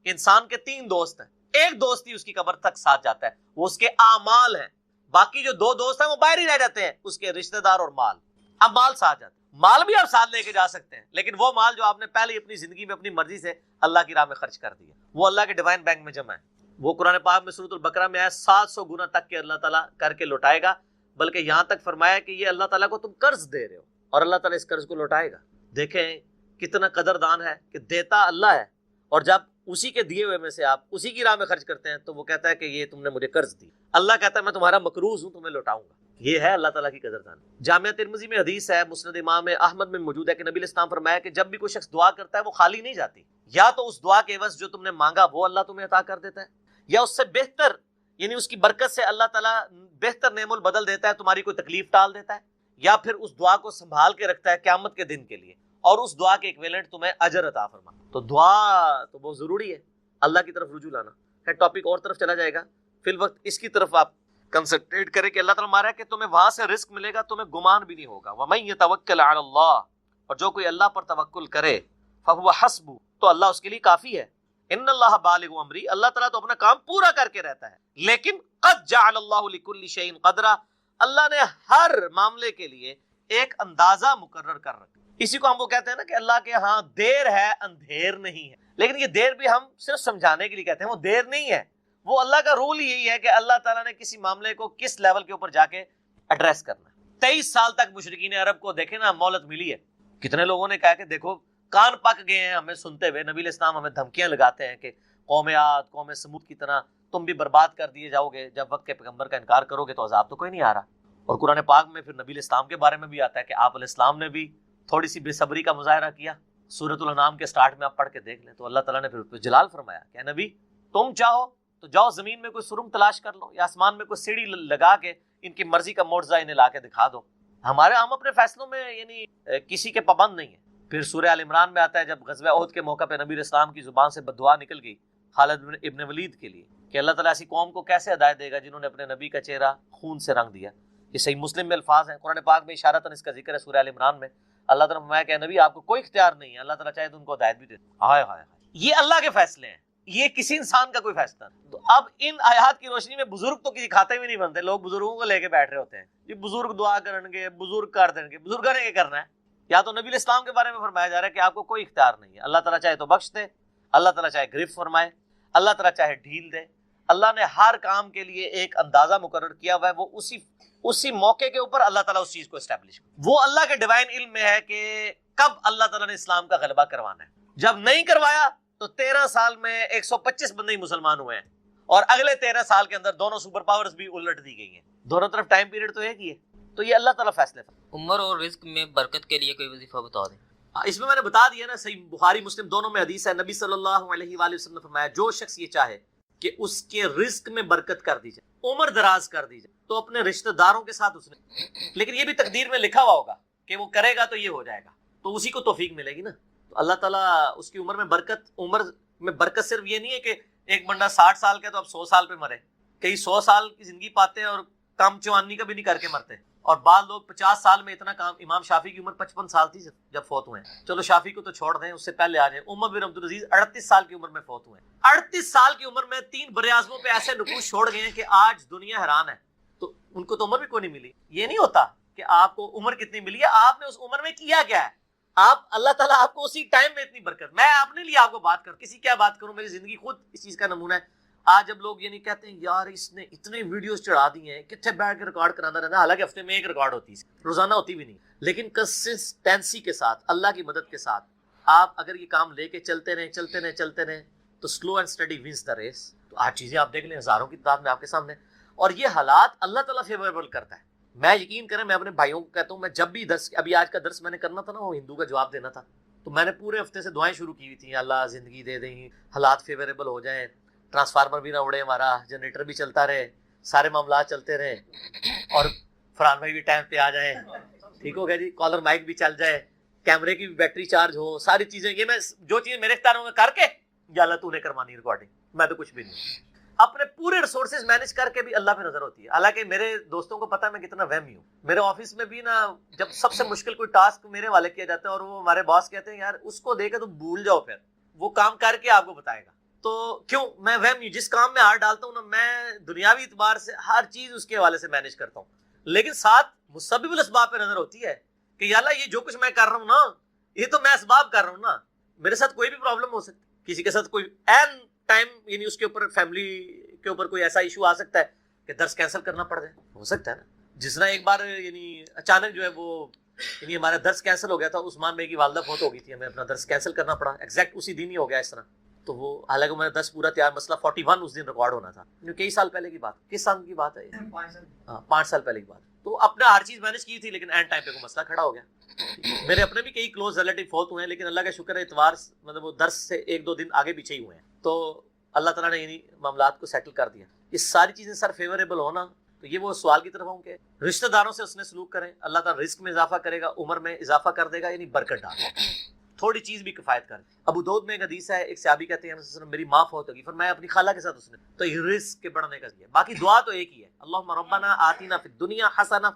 کہ انسان کے 3 دوست ہیں، ایک دوست ہی اس کی قبر تک ساتھ جاتا ہے، وہ اس کے اعمال ہیں، باقی جو 2 دوست ہیں وہ باہر ہی رہ جاتے ہیں، اس کے رشتہ دار اور مال۔ اب مال ساتھ جاتا ہے، مال بھی آپ ساتھ لے کے جا سکتے ہیں، لیکن وہ مال جو آپ نے پہلے اپنی زندگی میں اپنی مرضی سے اللہ کی راہ میں خرچ کر دیا، وہ اللہ کے ڈیوائن بینک میں جمع ہے، وہ قرآن پاک میں سورۃ البقرہ میں آیا 700 گنا تک کہ اللہ تعالیٰ کر کے لوٹائے گا، بلکہ یہاں تک فرمایا کہ یہ اللہ تعالیٰ کو تم قرض دے رہے ہو اور اللہ تعالیٰ اس قرض کو لوٹائے گا۔ دیکھیں کتنا قدردان ہے کہ دیتا اللہ ہے، اور جب اسی کے دیے ہوئے میں سے آپ اسی کی راہ میں خرچ کرتے ہیں تو وہ کہتا ہے کہ یہ تم نے مجھے قرض دی، اللہ کہتا ہے میں تمہارا مقروض ہوں، تمہیں لوٹاؤں گا۔ یہ ہے اللہ تعالیٰ کی قدردان۔ جامعہ ترمذی میں حدیث ہے، مسند امام احمد میں موجود ہے کہ نبی علیہ السلام فرمایا کہ جب بھی کوئی شخص دعا کرتا ہے وہ خالی نہیں جاتی، یا تو اس دعا کے عوض جو تم نے مانگا وہ اللہ تمہیں عطا کر دیتا ہے، یا اس سے بہتر یعنی اس کی برکت سے اللہ تعالیٰ بہتر نعم البدل دیتا ہے، تمہاری کوئی تکلیف ٹال دیتا ہے، یا پھر اس دعا کو سنبھال کے رکھتا ہے قیامت کے دن کے لیے اور اس دعا کے ایکویلنٹ تمہیں اجر عطا فرما۔ تو دعا تو بہت ضروری ہے، اللہ کی طرف رجوع لانا ہے۔ ٹاپک اور طرف چلا جائے گا، فی الوقت اس کی طرف آپ کنسنٹریٹ کریں کہ اللہ تعالیٰ مارا ہے کہ تمہیں وہاں سے رزق ملے گا، تمہیں گمان بھی نہیں ہوگا۔ وَمَن يَتَوَكَّلْ عَلَى اللَّهِ، اور جو کوئی اللہ پر توکل کرے فہو حسبہ، تو اللہ اس کے لیے کافی ہے. ان اللہ بالغ امری، اللہ تعالیٰ تو اپنا کام پورا کر کے رہتا ہے. لیکن قد جعل اللہ لکل شیء قدرا، اللہ نے ہر معاملے کے لیے ایک اندازہ مقرر کر رکھا. اسی کو ہم وہ کہتے ہیں نا کہ اللہ کے ہاں دیر ہے اندھیر نہیں ہے. لیکن یہ دیر بھی ہم صرف سمجھانے کے لیے کہتے ہیں، وہ دیر نہیں ہے. وہ اللہ کا رول یہی ہے کہ اللہ تعالیٰ نے کسی معاملے کو کس لیول کے اوپر جا کے ایڈریس کرنا ہے. 23 سال تک مشرکین عرب کو دیکھیں نا مہلت ملی ہے. کتنے لوگوں نے کہا کہ دیکھو کان پک گئے ہیں ہمیں سنتے ہوئے، نبی علیہ السلام ہمیں دھمکیاں لگاتے ہیں کہ قوم عاد قوم سمود کی طرح تم بھی برباد کر دیے جاؤ گے، جب وقت کے پیغمبر کا انکار کرو گے تو عذاب تو کوئی نہیں آ رہا. اور قرآن پاک میں پھر نبی علیہ السلام کے بارے میں بھی آتا ہے کہ آپ علیہ السلام نے بھی تھوڑی سی بے صبری کا مظاہرہ کیا. سورۃ الانعام کے سٹارٹ میں آپ پڑھ کے دیکھ لیں تو اللہ تعالیٰ نے پھر جلال فرمایا کہ نبی تم چاہو تو جاؤ زمین میں کوئی سرنگ تلاش کر لو یا آسمان میں کوئی سیڑھی لگا کے ان کی مرضی کا معجزہ انہیں لا کے دکھا دو. ہم اپنے فیصلوں میں یعنی کسی کے پابند نہیں ہیں. پھر سورہ آل عمران میں آتا ہے جب غزوہ احد کے موقع پہ نبی علیہ السلام کی زبان سے بددعا نکل گئی خالد ابن ولید کے لیے کہ اللہ تعالیٰ ایسی قوم کو کیسے ہدایت دے گا جنہوں نے اپنے نبی کا چہرہ خون سے رنگ دیا. یہ صحیح مسلم میں الفاظ ہیں، قرآن پاک میں اشارتاً اس کا ذکر ہے. سورہ آل عمران میں اللہ تعالیٰ فرمایا کہ نبی آپ کو کوئی اختیار نہیں ہے، اللہ تعالیٰ چاہے تو ان کو ہدایت بھی دے. ہائے ہائے ہائے، یہ اللہ کے فیصلے ہیں، یہ کسی انسان کا کوئی فیصلہ نہیں. تو اب ان آیات کی روشنی میں بزرگ تو کسی کھاتے بھی نہیں بنتے. لوگ بزرگوں کو لے کے بیٹھ رہے ہوتے ہیں، یہ بزرگ دعا کریں گے، بزرگ کر دیں گے. بزرگوں نے کیا کرنا ہے؟ یا تو نبی علیہ السلام کے بارے میں فرمایا جا رہا ہے کہ آپ کو کوئی اختیار نہیں ہے، اللہ تعالیٰ چاہے تو بخش دے، اللہ تعالیٰ چاہے گرفت فرمائے، اللہ تعالیٰ چاہے ڈھیل دے. اللہ نے ہر کام کے لیے ایک اندازہ مقرر کیا ہوا ہے، وہ اسی موقع کے اوپر اللہ تعالیٰ اس چیز کو اسٹیبلش. وہ اللہ کے ڈیوائن علم میں ہے کہ کب اللہ تعالیٰ نے اسلام کا غلبہ کروانا ہے. جب نہیں کروایا تو 13 سال میں 125 بندے ہی مسلمان ہوئے ہیں، اور اگلے 13 سال کے اندر دونوں سپر پاورز بھی الٹ دی گئی ہیں. دونوں طرف ٹائم پیریڈ تو ایک ہی ہے. تو یہ اللہ تعالیٰ فیصلے تھا. عمر اور رزق میں برکت کے لیے کوئی وظیفہ بتا دیں. اس میں نے بتا دیا نا، صحیح بخاری مسلم دونوں میں حدیث ہے. نبی صلی اللہ علیہ وآلہ وسلم نے فرمایا جو شخص یہ چاہے کہ اس کے رزق میں برکت کر دی جائے، عمر دراز کر دی جائے، تو اپنے رشتہ داروں کے ساتھ اس نے، لیکن یہ بھی تقدیر میں لکھا ہوا ہوگا کہ وہ کرے گا تو یہ ہو جائے گا، تو اسی کو توفیق ملے گی نا. تو اللہ تعالیٰ اس کی عمر میں برکت صرف یہ نہیں ہے کہ ایک بندہ 60 سال کا تو اب 100 سال پہ مرے. کئی 100 سال کی زندگی پاتے ہیں اور کام چوانی کا بھی نہیں کر کے مرتے. اور بعض لوگ 50 سال میں اتنا کام. امام شافعی کی عمر 55 سال تھی جب فوت ہوئے ہیں. چلو شافعی کو تو چھوڑ دیں، اس سے پہلے آ جائیں. عمر بن عبدالعزیز 38 سال کی عمر میں فوت ہوئے ہیں. 38 سال کی عمر میں 3 براعظموں پہ ایسے نقوش چھوڑ گئے ہیں کہ آج دنیا حیران ہے. تو ان کو تو عمر بھی کوئی نہیں ملی. یہ نہیں ہوتا کہ آپ کو عمر کتنی ملی ہے، آپ نے اس عمر میں کیا کیا ہے. آپ اللہ تعالیٰ آپ کو اسی ٹائم میں اتنی برکت. میں اپنے لیے آپ کو بات کروں، کسی کیا بات کروں، میری زندگی خود اس چیز کا نمونہ ہے. آج جب لوگ یہ نہیں کہتے ہیں یار اس نے اتنے ویڈیوز چڑھا دی ہیں، کتنے بیٹھ کے ریکارڈ کرانا رہتا ہے، حالانکہ ہفتے میں ایک ریکارڈ ہوتی ہے، روزانہ ہوتی بھی نہیں. لیکن کنسسٹینسی کے ساتھ، اللہ کی مدد کے ساتھ آپ اگر یہ کام لے کے چلتے رہیں تو slow and steady wins the race. تو آج چیزیں آپ دیکھ لیں ہزاروں کی تعداد میں آپ کے سامنے، اور یہ حالات اللہ تعالیٰ فیوریبل کرتا ہے. میں یقین کریں، میں اپنے بھائیوں کو کہتا ہوں، میں جب بھی ابھی آج کا درس میں نے کرنا تھا نا، وہ ہندو کا جواب دینا تھا، تو میں نے پورے ہفتے سے دعائیں شروع کی ہوئی تھیں. اللہ زندگی دے دیں، حالات فیوریبل ہو جائیں، ٹرانسفارمر بھی نہ اڑے ہمارا، جنریٹر بھی چلتا رہے، سارے معاملات چلتے رہے، اور فرحان بھائی بھی ٹائم پہ آ جائیں، ٹھیک ہو گیا جی، کالر مائک بھی چل جائے، کیمرے کی بھی بیٹری چارج ہو، ساری چیزیں. یہ میں جو چیزیں میرے اختیاروں میں کر کے، یا اللہ تو نے کروانی ریکارڈنگ، میں تو کچھ بھی نہیں. اپنے پورے ریسورسز مینج کر کے بھی اللہ پہ نظر ہوتی ہے. حالانکہ میرے دوستوں کو پتا ہے میں کتنا وہمی ہوں. میرے آفس میں بھی نا جب سب سے مشکل کوئی ٹاسک میرے والے کیا جاتا ہے اور وہ ہمارے باس کہتے ہیں یار اس کو دے کے تو بھول جاؤ، پھر وہ کام کر کے آپ کو بتائے گا. تو کیوں میں وہم جس کام میں ہاتھ ڈالتا ہوں نا، میں دنیاوی اعتبار سے ہر چیز اس کے حوالے سے مینج کرتا ہوں، لیکن ساتھ مسبب الاسباب پہ نظر ہوتی ہے کہ یا اللہ یہ جو کچھ میں کر رہا ہوں نا، یہ تو میں اسباب کر رہا ہوں نا. میرے ساتھ کوئی بھی پرابلم ہو سکتی، کسی کے ساتھ کوئی این ٹائم یعنی اس کے اوپر فیملی کے اوپر کوئی ایسا ایشو آ سکتا ہے کہ درس کینسل کرنا پڑ جائے. ہو سکتا ہے نا. جس طرح ایک بار یعنی اچانک جو ہے وہ یعنی ہمارا درس کینسل ہو گیا تھا، عثمان بھائی کی والدہ فوت ہو گئی تھی، ہمیں اپنا درس کینسل کرنا پڑا ایگزیکٹ اسی دن ہی ہو گیا اس طرح. تو وہ حالانکہ میرا 10 پورا تیار، مسئلہ 41 اس دن ریکارڈ ہونا تھا. کئی سال پہلے کی بات، کس سال کی بات ہے؟ 5 سال پہلے کی بات. تو اپنا ہر چیز مینج کی تھی، لیکن اینڈ ٹائم پہ کوئی مسئلہ کھڑا ہو گیا. میرے اپنے بھی کئی کلوز ریلیٹیو فوت ہوئے ہیں، لیکن اللہ کا شکر ہے اتوار مطلب وہ درس سے 1-2 دن آگے پیچھے ہی ہوئے ہیں. تو اللہ تعالیٰ نے یعنی معاملات کو سیٹل کر دیا. یہ ساری چیزیں سر فیوریبل ہونا، تو یہ وہ سوال کی طرف ہوں کہ رشتہ داروں سے اس نے سلوک کریں، اللہ تعالیٰ رزق میں اضافہ کرے گا، عمر میں اضافہ کر دے گا، یعنی برکت ڈال دے گا، تھوڑی چیز بھی کفایت کر. ابو داؤد میں ایک حدیث ہے، ایک صحابی کہتے ہیں میری ماں فوت ہوگی، فرمایا اپنی خالہ کے ساتھ اس نے، تو یہ رزق کے بڑھنے کا دیا. باقی دعا تو ایک ہی ہے، اللہم ربنا آتینا فی الدنیا حسنہ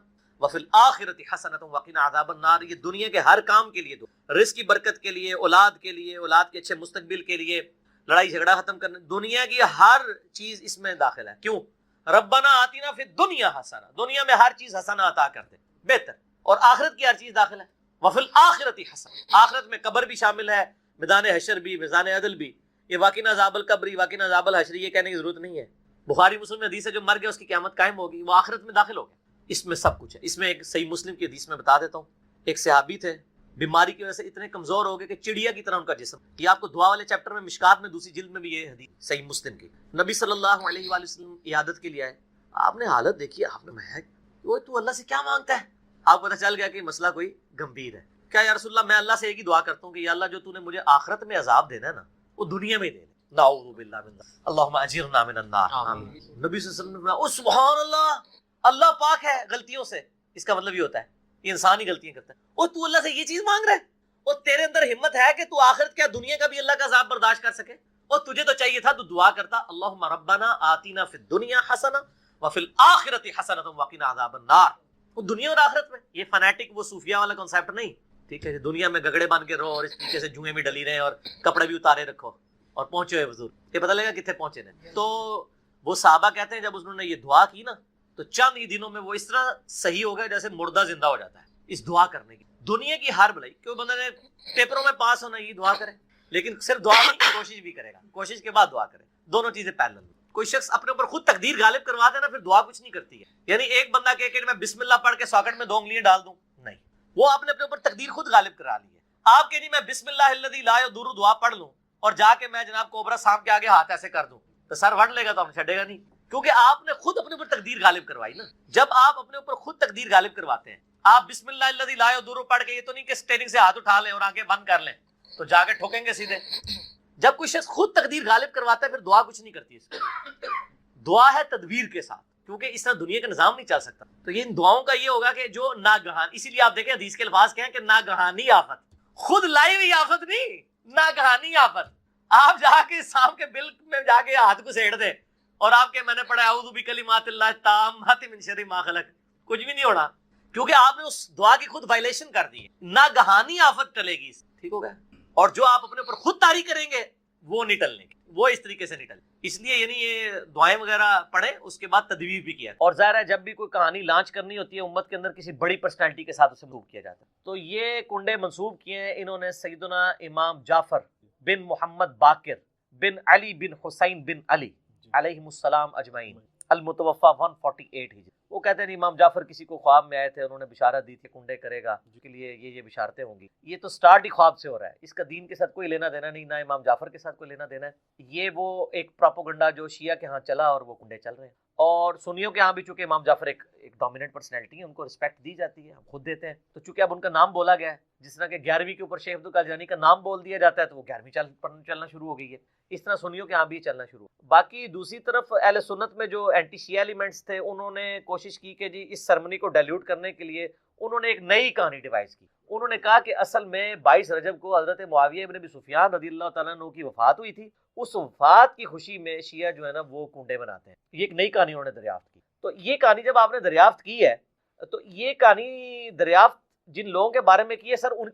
وفی الآخرۃ حسنۃ وقنا عذاب النار، یہ دنیا کے ہر کام کے لیے دعا، رزق کی برکت کے لیے، اولاد کے لیے، اولاد کے اچھے مستقبل کے لیے، لڑائی جھگڑا ختم کرنے، دنیا کی ہر چیز اس میں داخل ہے. کیوں؟ ربنا آتینا فی الدنیا حسنہ، دنیا میں ہر چیز حسنہ عطا کرتے بہتر، اور آخرت کی ہر چیز داخل ہے. وفی الآخرۃ حسنہ، آخرت میں قبر بھی شامل ہے، میدان حشر بھی، میدان عدل بھی. یہ واقعہ عذاب القبری، واقعہ عذاب الحشر یہ کہنے کی ضرورت نہیں ہے. بخاری مسلم میں حدیث ہے جو مر گیا اس کی قیامت قائم ہوگی، وہ آخرت میں داخل ہو گیا. اس میں سب کچھ ہے. اس میں ایک صحیح مسلم کی حدیث میں بتا دیتا ہوں. ایک صحابی تھے، بیماری کی وجہ سے اتنے کمزور ہو گئے کہ چڑیا کی طرح ان کا جسم. یہ آپ کو دعا والے چیپٹر میں مشکات میں دوسری جلد میں بھی یہ حدیث صحیح مسلم کی. نبی صلی اللہ علیہ وآلہ وسلم عیادت کے لیے آئے. آپ نے حالت دیکھی، آپ نے وہ تو اللہ سے کیا مانگتا ہے؟ آپ کو پتہ چل گیا کہ مسئلہ کوئی گمبھیر ہے. کیا یا رسول اللہ، میں اللہ سے ایک ہی دعا کرتا ہوں کہ یا اللہ جو تو نے مجھے آخرت میں عذاب دینا ہے نا وہ دنیا میں ہی دے دے. نعوذ باللہ من ذلک، اللہم اجرنا من النار. آمین. نبی صلی اللہ علیہ وسلم نے فرمایا او سبحان اللہ، اللہ پاک ہے غلطیوں سے. اس کا مطلب یہ ہوتا ہے یہ انسان ہی غلطیاں کرتا ہے. اور تو اللہ سے یہ چیز مانگ رہا ہے، اور تیرے اندر ہمت ہے کہ تو آخرت کیا دنیا کا بھی اللہ کا عذاب برداشت کر سکے. اور تجھے تو چاہیے تھا تو دعا کرتا اللہم ربنا آتینا فی الدنیا حسنہ وفی الآخرۃ حسنۃ وقنا عذاب النار. وہ دنیا اور آخرت میں. یہ فنیٹک وہ صوفیہ والا کنسیپٹ نہیں. ٹھیک ہے، دنیا میں گگڑے بن کے رہو اور اس پیچھے سے جوئیں بھی ڈلی رہے اور کپڑے بھی اتارے رکھو اور پہنچے ہوئے حضور، یہ پتہ لگا کتنے پہنچے نے. تو وہ صحابہ کہتے ہیں جب انہوں نے یہ دعا کی نا تو چند ہی دنوں میں وہ اس طرح صحیح ہو گیا جیسے مردہ زندہ ہو جاتا ہے اس دعا کرنے کی. دنیا کی ہر بھلائی، کیوں بندہ نے پیپروں میں پاس ہونا یہ دعا کرے، لیکن صرف دعا نہیں، کوشش بھی کرے گا، کوشش کے بعد دعا کرے. دونوں چیزیں پیرلل. کوئی شخص اپنے اوپر خود تقدیر غالب کروا دے نا پھر دعا کچھ نہیں کرتی ہے. یعنی ایک بندہ کہے کہ میں بسم اللہ پڑھ کے ساکٹ میں 2 انگلیاں ڈال دوں، نہیں، وہ آپ نے اپنے اوپر تقدیر خود غالب کرا لی ہے. آپ کہ نہیں میں بسم اللہ الذی لا یضر دعا پڑھ لوں اور جا کے میں جناب کوبرا سانپ کے آگے ہاتھ ایسے کر دوں تو سر وڑ لے گا تو ہم چھڑے گا نہیں، کیونکہ آپ نے خود اپنے اوپر تقدیر غالب کروائی نا. جب آپ اپنے اوپر خود تقدیر غالب کرواتے ہیں، آپ بسم اللہ الذی لا یضر پڑھ کے یہ تو نہیں کہ اسٹیئرنگ سے ہاتھ اٹھا لیں اور آنکھیں بند کر لیں تو جا کے ٹھوکیں گے سیدھے. جب کوئی شخص خود تقدیر غالب کرواتا ہے پھر دعا کچھ نہیں کرتی. اس کو دعا ہے تدبیر کے ساتھ، کیونکہ اس طرح دنیا کا نظام نہیں چل سکتا. تو یہ ان دعاؤں کا یہ ہوگا کہ جو ناگہان، اسی لیے آپ دیکھیں حدیث کے الفاظ کہیں کہ ناگہانی آفت، خود لائی ہوئی آفت نہیں، ناگہانی آفت. آپ جا کے سانپ کے بل میں جا کے ہاتھ کو سیڑ دیں اور آپ کے میں نے پڑھا اعوذ بکلمات اللہ التامات من شر ما خلق، کچھ بھی نہیں ہونا، کیونکہ آپ نے اس دعا کی خود وائلیشن کر دی ہے. ناگہانی آفت ٹلے گی، ٹھیک ہو گیا. اور جو آپ اپنے اوپر خود طاری کریں گے وہ نہیں ٹلنے گی، وہ اس طریقے سے نہیں ٹلے. اس لیے یعنی یہ دعائیں وغیرہ پڑھیں، اس کے بعد تدبیر بھی کیا. اور ظاہر ہے جب بھی کوئی کہانی لانچ کرنی ہوتی ہے امت کے اندر کسی بڑی پرسنالٹی کے ساتھ اسے منسوب کیا جاتا ہے. تو یہ کنڈے منسوب کیے ہیں انہوں نے سیدنا امام جعفر بن محمد باقر بن علی بن حسین بن علی علیہم السلام اجمعین، المتوفا 148 ہجری. وہ کہتے ہیں امام جعفر کسی کو خواب میں آئے تھے، انہوں نے بشارت دی تھی کنڈے کرے گا جس کے لیے یہ بشارتیں ہوں گی. یہ تو سٹارٹ ہی خواب سے ہو رہا ہے، اس کا دین کے ساتھ کوئی لینا دینا نہیں، نہ امام جعفر کے ساتھ کوئی لینا دینا ہے. یہ وہ ایک پراپوگنڈا جو شیعہ کے ہاں چلا اور وہ کنڈے چل رہے ہیں. اور سنیوں کے ہاں بھی چونکہ امام جعفر ایک ڈومیننٹ پرسنالٹی ہے، ان کو رسپیکٹ دی جاتی ہے، ہم خود دیتے ہیں. تو چونکہ اب ان کا نام بولا گیا ہے، جس طرح کہ 11ویں کے اوپر شیخ عبد القادر جیلانی کا نام بول دیا جاتا ہے تو وہ 11ویں چلنا شروع ہو گئی ہے. اس طرح سنیوں کے ہاں بھی چلنا شروع. باقی دوسری طرف اہل سنت میں جو اینٹی شیعہ ایلیمنٹس تھے انہوں نے کوشش کی کہ جی اس سرمنی کو ڈائلیوٹ کرنے کے لیے انہوں نے ایک نئی کہانی ڈیوائز کی. انہوں نے کہا کہ اصل میں 22 رجب کو حضرت معاویہ ابن ابی سفیان رضی اللہ تعالیٰ عنہ کی وفات ہوئی تھی. اس وفات کی خوشی میں شیعہ جو ہے نا وہ کنڈے بناتے ہیں. یہ ایک نئی کہانی انہوں نے دریافت کی. تو یہ کہانی جب آپ نے دریافت کی ہے تو یہ کہانی دریافت جن لوگوں کے بارے میں کی ہے سر ان